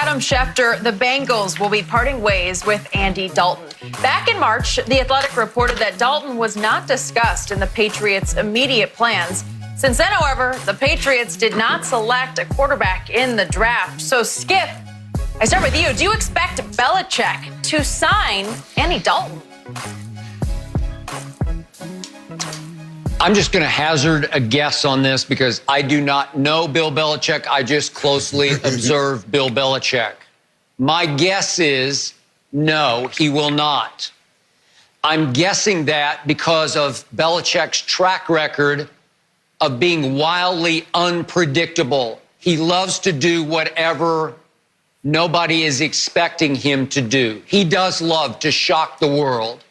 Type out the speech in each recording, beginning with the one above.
Adam Schefter, the Bengals will be parting ways with Andy Dalton. Back in March, The Athletic reported that Dalton was not discussed in the Patriots' immediate plans. Since then, however, the Patriots did not select a quarterback in the draft. So, Skip, I start with you. Do you expect Belichick to sign Andy Dalton? I'm just going to hazard a guess on this because I do not know Bill Belichick. I just closely observe Bill Belichick. My guess is no, he will not. I'm guessing that because of Belichick's track record of being wildly unpredictable. He loves to do whatever nobody is expecting him to do. He does love to shock the world.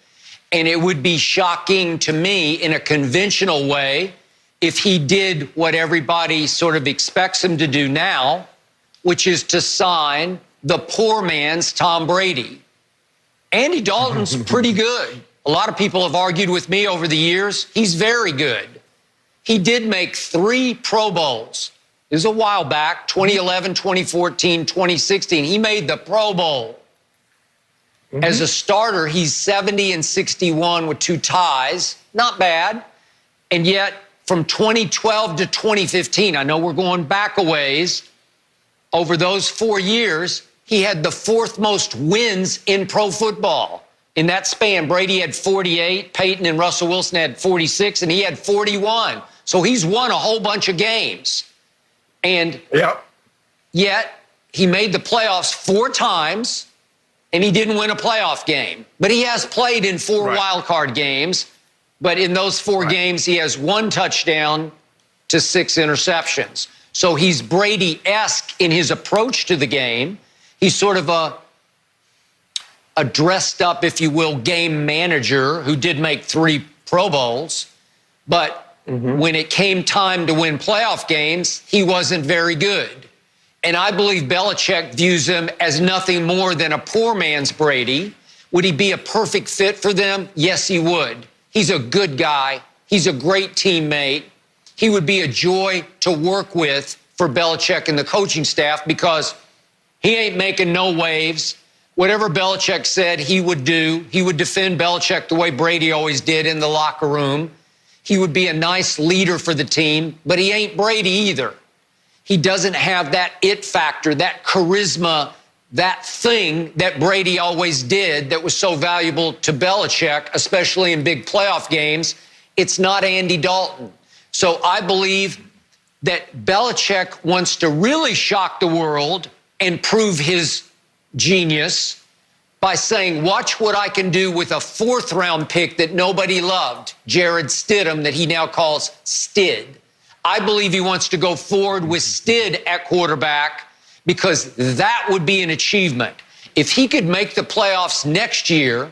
And it would be shocking to me in a conventional way if he did what everybody sort of expects him to do now, which is to sign the poor man's Tom Brady. Andy Dalton's pretty good. A lot of people have argued with me over the years. He's very good. He did make 3 Pro Bowls. It was a while back, 2011, 2014, 2016. He made the Pro Bowl. As a starter, he's 70-61 with 2 ties. Not bad. And yet, from 2012 to 2015, I know we're going back a ways, over those 4 years, he had the 4th most wins in pro football. In that span, Brady had 48, Peyton and Russell Wilson had 46, and he had 41. So he's won a whole bunch of games. And yet, he made the playoffs 4 times, and he didn't win a playoff game. But he has played in 4 wild card games. But in those 4 games, he has 1 touchdown to 6 interceptions. So he's Brady-esque in his approach to the game. He's sort of a dressed up, if you will, game manager who did make 3 Pro Bowls. But when it came time to win playoff games, he wasn't very good. And I believe Belichick views him as nothing more than a poor man's Brady. Would he be a perfect fit for them? Yes, he would. He's a good guy. He's a great teammate. He would be a joy to work with for Belichick and the coaching staff because he ain't making no waves. Whatever Belichick said he would do, he would defend Belichick the way Brady always did in the locker room. He would be a nice leader for the team, but he ain't Brady either. He doesn't have that it factor, that charisma, that thing that Brady always did that was so valuable to Belichick, especially in big playoff games. It's not Andy Dalton. So I believe that Belichick wants to really shock the world and prove his genius by saying, watch what I can do with a 4th-round pick that nobody loved, Jared Stidham, that he now calls Stid. I believe he wants to go forward with Stid at quarterback because that would be an achievement. If he could make the playoffs next year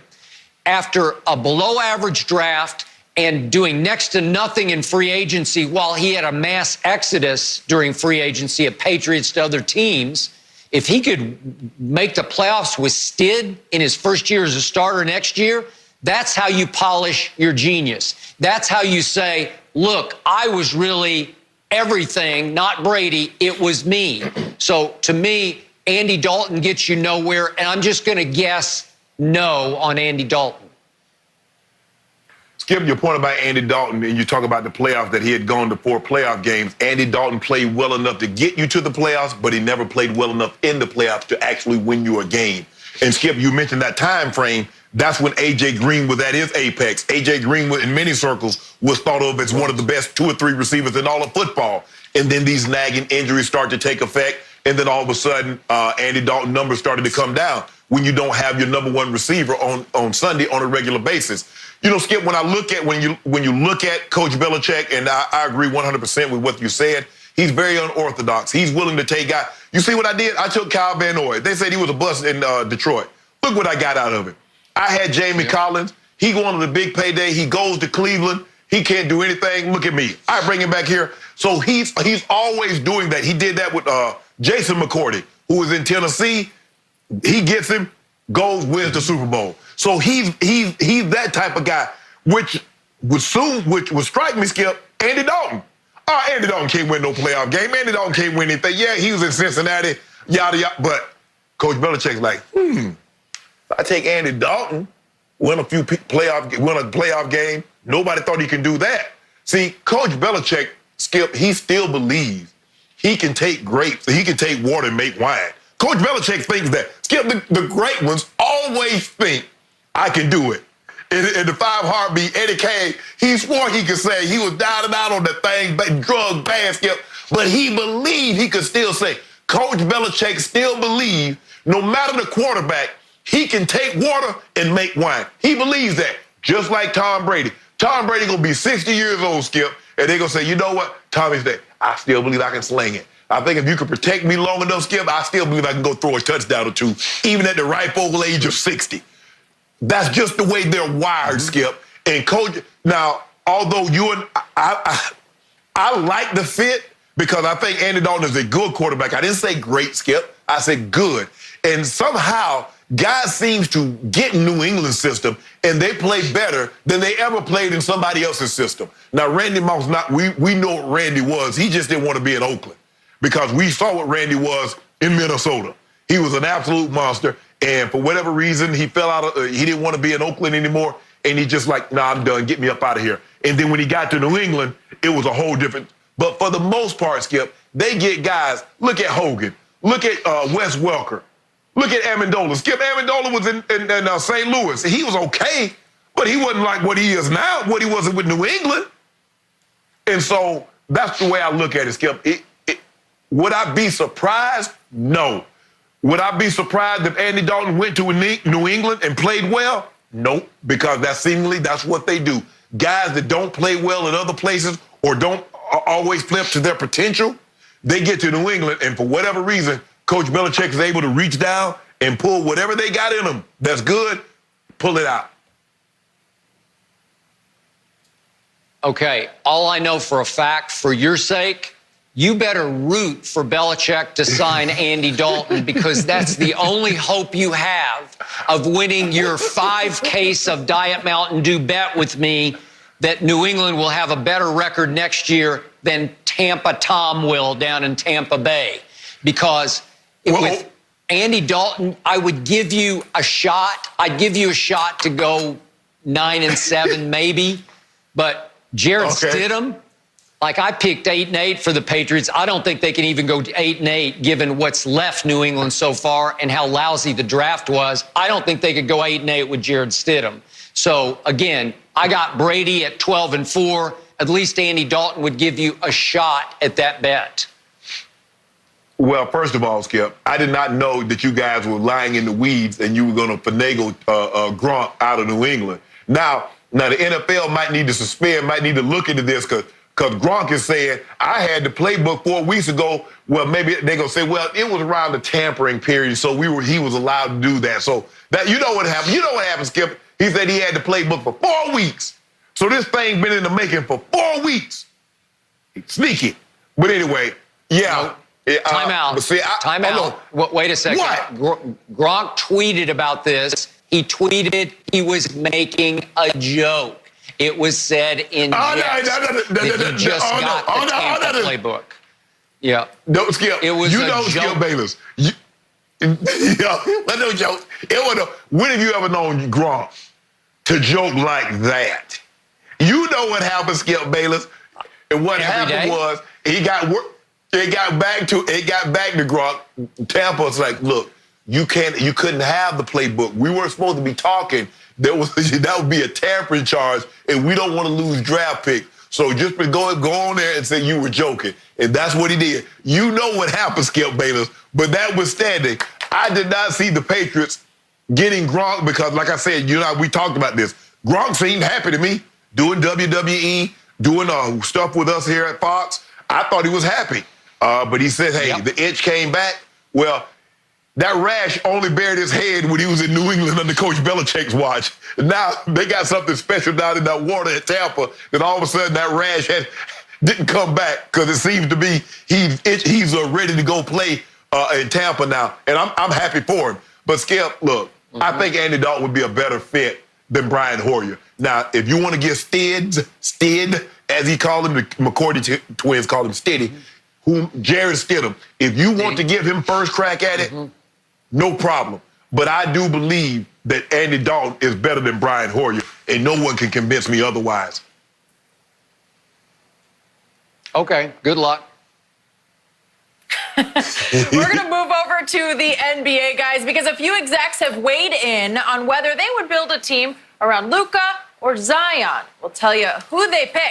after a below-average draft and doing next to nothing in free agency while he had a mass exodus during free agency of Patriots to other teams, if he could make the playoffs with Stid in his first year as a starter next year, that's how you polish your genius. That's how you say, look, I was really everything, not Brady. It was me. So to me, Andy Dalton gets you nowhere, and I'm just going to guess no on Andy Dalton. Skip, your point about Andy Dalton, and you talk about the playoffs, that he had gone to 4 playoff games. Andy Dalton played well enough to get you to the playoffs, but he never played well enough in the playoffs to actually win you a game. And Skip, you mentioned that time frame. That's when A.J. Green was at his apex. A.J. Green, in many circles, was thought of as one of the best 2 or 3 receivers in all of football. And then these nagging injuries start to take effect, and then all of a sudden, Andy Dalton's numbers started to come down when you don't have your number 1 receiver on Sunday on a regular basis. You know, Skip, when I look at when you look at Coach Belichick, and I agree 100% with what you said, he's very unorthodox. He's willing to take guys. You see what I did? I took Kyle Van Noy. They said he was a bust in Detroit. Look what I got out of it. I had Jamie Collins. He wanted a big payday. He goes to Cleveland. He can't do anything. Look at me. I bring him back here. So he's always doing that. He did that with Jason McCourty, who was in Tennessee. He gets him, goes, wins the Super Bowl. So he's that type of guy, which would strike me, Skip, Andy Dalton. Andy Dalton can't win no playoff game. Andy Dalton can't win anything. Yeah, he was in Cincinnati, yada, yada. But Coach Belichick's like, I take Andy Dalton, win a playoff game. Nobody thought he can do that. See, Coach Belichick, Skip, he still believes he can take grapes, he can take water and make wine. Coach Belichick thinks that. Skip, the great ones always think, I can do it. In the 5 Heartbeat, Eddie Kane, he swore he could say he was down and out on that thing, drug basket, but he believed he could still say. Coach Belichick still believes, no matter the quarterback, he can take water and make wine. He believes that, just like Tom Brady. Tom Brady gonna be 60 years old, Skip, and they gonna say, you know what? Tommy's there. I still believe I can sling it. I think if you can protect me long enough, Skip, I still believe I can go throw a touchdown or two, even at the ripe old age of 60. That's just the way they're wired, Skip. And Coach, now, although you and I like the fit because I think Andy Dalton is a good quarterback. I didn't say great, Skip. I said good. And somehow, guys seems to get in New England's system and they play better than they ever played in somebody else's system. Now, Randy Moss, we know what Randy was. He just didn't want to be in Oakland because we saw what Randy was in Minnesota. He was an absolute monster. And for whatever reason, he fell out of, he didn't want to be in Oakland anymore. And he just like, nah, I'm done. Get me up out of here. And then when he got to New England, it was a whole different. But for the most part, Skip, they get guys. Look at Hogan. Look at Wes Welker. Look at Amendola. Skip, Amendola was in St. Louis. He was okay, but he wasn't like what he is now, what he was with New England. And so that's the way I look at it, Skip. Would I be surprised? No. Would I be surprised if Andy Dalton went to New England and played well? Nope, because that's what they do. Guys that don't play well in other places or don't always play up to their potential, they get to New England, and for whatever reason, Coach Belichick is able to reach down and pull whatever they got in them that's good, pull it out. Okay, all I know for a fact, for your sake, you better root for Belichick to sign Andy Dalton because that's the only hope you have of winning your 5 case of Diet Mountain Dew bet with me that New England will have a better record next year than Tampa Tom will down in Tampa Bay. Because with Andy Dalton, I would give you a shot. I'd give you a shot to go 9-7 maybe. But Jared Stidham, like I picked 8-8 for the Patriots. I don't think they can even go 8-8 given what's left New England so far and how lousy the draft was. I don't think they could go 8-8 with Jared Stidham. So again, I got Brady at 12-4. At least Andy Dalton would give you a shot at that bet. Well, first of all, Skip, I did not know that you guys were lying in the weeds and you were going to finagle Gronk out of New England. Now the NFL might need to suspend, might need to look into this because Gronk is saying, I had the playbook 4 weeks ago. Well, maybe they're going to say, well, it was around the tampering period, so he was allowed to do that. So that you know what happened. You know what happened, Skip. He said he had the playbook for 4 weeks. So this thing been in the making for 4 weeks. Sneaky. But anyway, yeah. Time out. Time out. Wait a second. What? Gronk tweeted about this. He tweeted he was making a joke. It was said in jest that he just got the Tampa playbook. Yeah. Don't Skip. It was a joke. Skip Bayless. No joke. When have you ever known Gronk to joke like that? You know what happened, Skip Bayless. And what happened was it got back to Gronk. Tampa's like, look, you couldn't have the playbook. We weren't supposed to be talking. That would be a tampering charge, and we don't want to lose draft pick. So just go on there and say you were joking. And that's what he did. You know what happened, Skip Bayless. But that witstanding, I did not see the Patriots getting Gronk because, like I said, we talked about this. Gronk seemed happy to me doing WWE, doing stuff with us here at Fox. I thought he was happy. But he said, hey, the itch came back. Well, that rash only bared his head when he was in New England under Coach Belichick's watch. Now they got something special down in that water at Tampa that all of a sudden that rash didn't come back because it seems to be he's ready to go play in Tampa now. And I'm happy for him. But Skip, look, I think Andy Dalton would be a better fit than Brian Hoyer. Now, if you want to get Stid, as he called him, the McCourty twins called him Stiddy, Jared Stidham, if you want to give him first crack at it, no problem. But I do believe that Andy Dalton is better than Brian Hoyer, and no one can convince me otherwise. Okay, good luck. We're going to move over to the NBA, guys, because a few execs have weighed in on whether they would build a team around Luka or Zion. We'll tell you who they pick